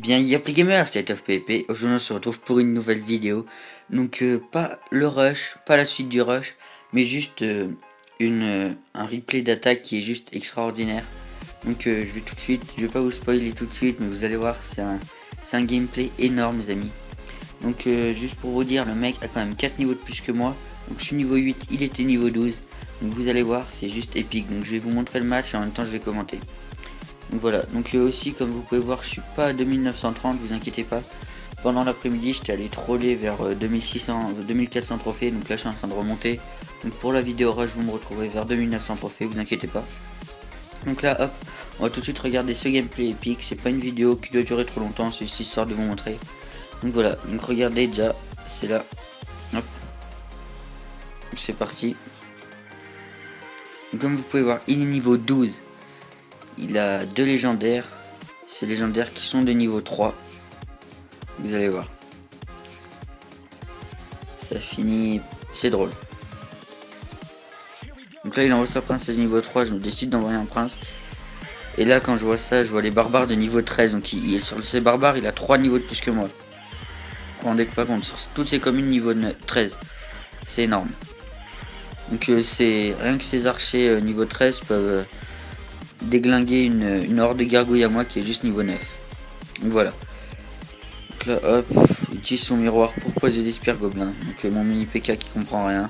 Bien, Yapli Gamer, c'est FPP. Aujourd'hui, on se retrouve pour une nouvelle vidéo. Donc, pas le rush, pas la suite du rush, mais juste un replay d'attaque qui est juste extraordinaire. Donc, je vais tout de suite, je vais pas vous spoiler tout de suite, mais vous allez voir, c'est un gameplay énorme, les amis. Donc, juste pour vous dire, le mec a quand même 4 niveaux de plus que moi. Donc, je suis niveau 8, il était niveau 12. Donc, vous allez voir, c'est juste épique. Donc, je vais vous montrer le match et en même temps, je vais commenter. Donc voilà, donc aussi comme vous pouvez voir, je suis pas à 2930, vous inquiétez pas. Pendant l'après-midi, j'étais allé troller vers 2600, 2400 trophées, donc là je suis en train de remonter. Donc pour la vidéo rush, vous me retrouverez vers 2900 trophées, vous inquiétez pas. Donc là, hop, on va tout de suite regarder ce gameplay épique. C'est pas une vidéo qui doit durer trop longtemps, c'est juste histoire de vous montrer. Donc voilà, donc regardez déjà, c'est là. Hop, c'est parti. Donc, comme vous pouvez voir, il est niveau 12. Il a 2 légendaires. Ces légendaires qui sont de niveau 3. Vous allez voir. Ça finit... C'est drôle. Donc là il envoie sa prince à niveau 3. Je me décide d'envoyer un prince. Et là quand je vois ça, je vois les barbares de niveau 13. Donc il est sur ces barbares, il a 3 niveaux de plus que moi. Vous vous rendez pas compte. Sur toutes ces communes niveau 13. C'est énorme. Donc c'est... Rien que ces archers niveau 13 peuvent... déglinguer une horde de gargouilles à moi qui est juste niveau 9. Donc voilà. Donc là hop, il utilise son miroir pour poser des spires gobelins. Donc mon mini PK qui comprend rien.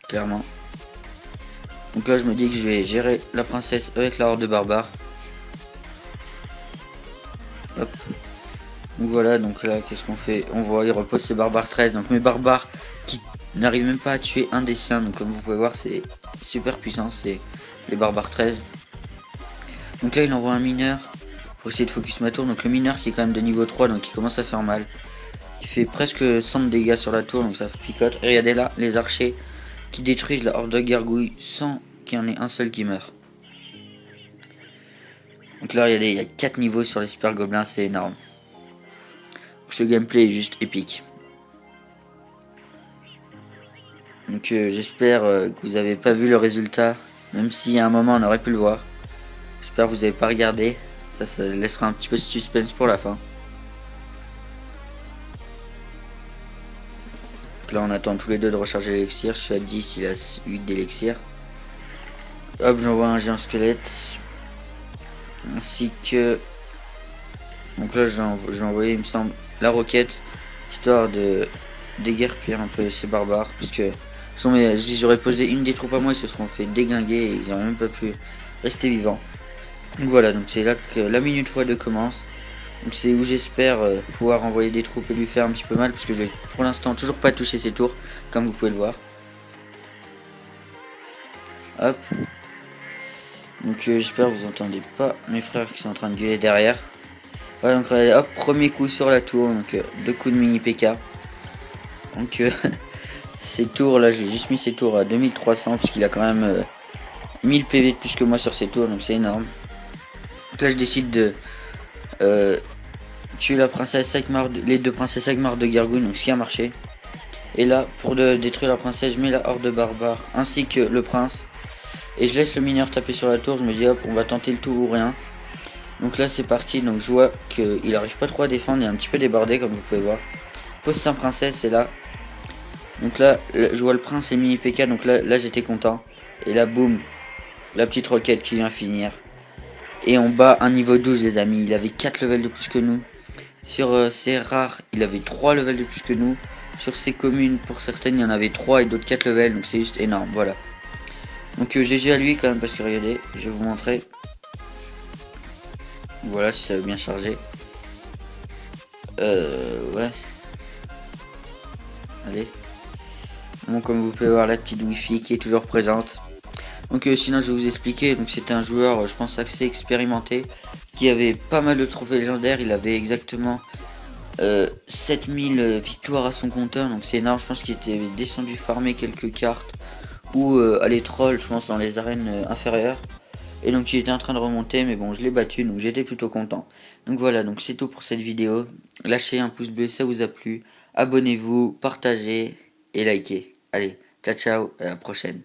Clairement. Donc là je me dis que je vais gérer la princesse avec la horde de barbares. Hop. Donc voilà, donc là qu'est-ce qu'on fait? On voit il repose ses barbares 13. Donc mes barbares qui n'arrivent même pas à tuer un des siens. Donc comme vous pouvez voir c'est super puissant, c'est les barbares 13. Donc là il envoie un mineur pour essayer de focus ma tour. Donc le mineur qui est quand même de niveau 3, donc il commence à faire mal. Il fait presque 100 de dégâts sur la tour, donc ça picote. Et regardez là, les archers qui détruisent la horde de gargouilles sans qu'il y en ait un seul qui meurt. Donc là regardez, il y a 4 niveaux sur les super gobelins, c'est énorme. Donc, ce gameplay est juste épique. Donc j'espère que vous n'avez pas vu le résultat, même si à un moment on aurait pu le voir. J'espère que vous n'avez pas regardé. Ça laissera un petit peu de suspense pour la fin. Donc là on attend tous les deux de recharger l'élixir. Je suis à 10, il a 8 d'élixir. Hop, j'envoie un géant squelette. Ainsi que... Donc là j'ai envoyé il me semble la roquette. Histoire de déguerpir un peu ces barbares. Parce que si j'aurais posé une des troupes à moi, ils se seront fait déglinguer et ils n'auraient même pas pu rester vivants. Donc voilà, donc c'est là que la minute x2 commence. Donc c'est où j'espère pouvoir envoyer des troupes et lui faire un petit peu mal. Parce que je vais pour l'instant toujours pas toucher ses tours, comme vous pouvez le voir. Hop. Donc j'espère que vous entendez pas mes frères qui sont en train de gueuler derrière. Voilà, donc hop, premier coup sur la tour. Donc 2 coups de mini PK. Donc ces tours là, j'ai juste mis ces tours à 2300 parce qu'il a quand même 1000 PV de plus que moi sur ces tours. Donc c'est énorme. Donc là je décide de tuer la princesse Agmar, les deux princesses Agmar de Gargouille, donc ce qui a marché. Et là pour détruire la princesse, je mets la horde de barbares ainsi que le prince. Et je laisse le mineur taper sur la tour, je me dis hop on va tenter le tout ou rien. Donc là c'est parti, donc je vois qu'il arrive pas trop à défendre, il est un petit peu débordé comme vous pouvez voir. Pose sa princesse et là. Donc là je vois le prince et mini PK, donc là j'étais content. Et là boum, la petite roquette qui vient finir. Et on bat un niveau 12 les amis, il avait 4 levels de plus que nous. Sur ces rares, il avait 3 levels de plus que nous. Sur ces communes, pour certaines, il y en avait 3 et d'autres 4 levels, donc c'est juste énorme, voilà. Donc GG à lui quand même, parce que regardez, je vais vous montrer. Voilà, si ça veut bien charger. Ouais. Allez. Bon, comme vous pouvez voir, la petite wifi qui est toujours présente. Donc sinon je vais vous expliquer, donc c'était un joueur je pense assez expérimenté qui avait pas mal de trophées légendaires, il avait exactement 7000 victoires à son compteur, donc c'est énorme. Je pense qu'il était descendu farmer quelques cartes ou aller troll je pense dans les arènes inférieures, et donc il était en train de remonter, mais bon je l'ai battu donc j'étais plutôt content. Donc voilà, donc c'est tout pour cette vidéo, lâchez un pouce bleu si ça vous a plu, abonnez-vous, partagez et likez. Allez, ciao ciao, à la prochaine.